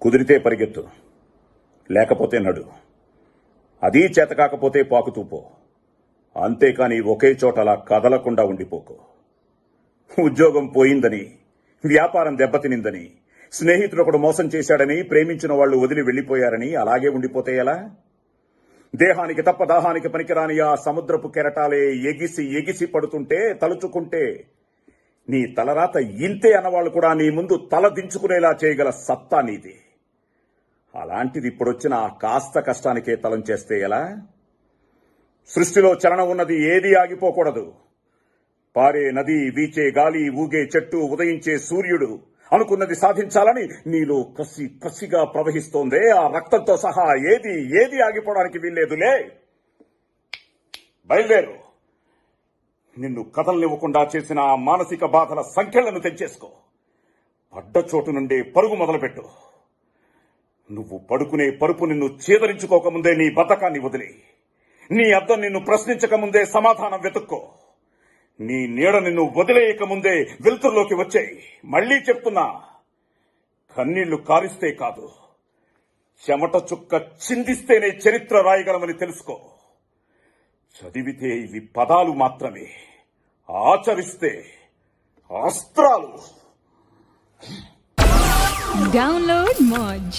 కుదిరితే పరిగెత్తు, లేకపోతే నడు. అదీ చేత కాకపోతే పాకుతూపో. అంతేకాని ఒకే చోటలా కదలకుండా ఉండిపోకు. ఉద్యోగం పోయిందని, వ్యాపారం దెబ్బతినిందని, స్నేహితుడొకడు మోసం చేశాడని, ప్రేమించిన వాళ్లు వదిలి వెళ్లిపోయారని అలాగే ఉండిపోతే ఎలా? దేహానికి తప్ప దాహానికి పనికిరాని ఆ సముద్రపు కెరటాలే ఎగిసి ఎగిసి పడుతుంటే తలుచుకుంటే నీ తలరాత ఇంతే అన్నవాళ్లు కూడా నీ ముందు తల దించుకునేలా చేయగల సత్తా నీది. అలాంటిది ఇప్పుడొచ్చిన ఆ కాస్త కష్టానికే తలం చేస్తే ఎలా? సృష్టిలో చలనం ఉన్నది ఏదీ ఆగిపోకూడదు. పారే నది, వీచే గాలి, ఊగే చెట్టు, ఉదయించే సూర్యుడు అనుకున్నది సాధించాలని నీలో కసి కసిగా ప్రవహిస్తోందే, ఆ రక్తంతో సహా ఏది ఆగిపోవడానికి వీల్లేదులే. బయలుదేరు. నిన్ను కదలనివ్వకుండా చేసిన ఆ మానసిక బాధల సంఖ్యలను తెంచేసుకో. పడ్డ చోటు నుండే పరుగు మొదలుపెట్టు. నువ్వు పడుకునే పరుపు నిన్ను చేదరించుకోకముందే నీ బద్ధకాన్ని వదిలి, నీ అద్దం నిన్ను ప్రశ్నించకముందే సమాధానం వెతుక్కో. నీ నీడ నిన్ను వదిలేయకముందే వెలుతురులోకి వచ్చేయి. మళ్లీ చెప్తున్నా, కన్నీళ్లు కారిస్తే కాదు, చెమట చుక్క చిందిస్తేనే చరిత్ర రాయగలమని తెలుసుకో. చదివితే ఇవి పదాలు మాత్రమే, ఆచరిస్తే అస్త్రాలు. Download Moj.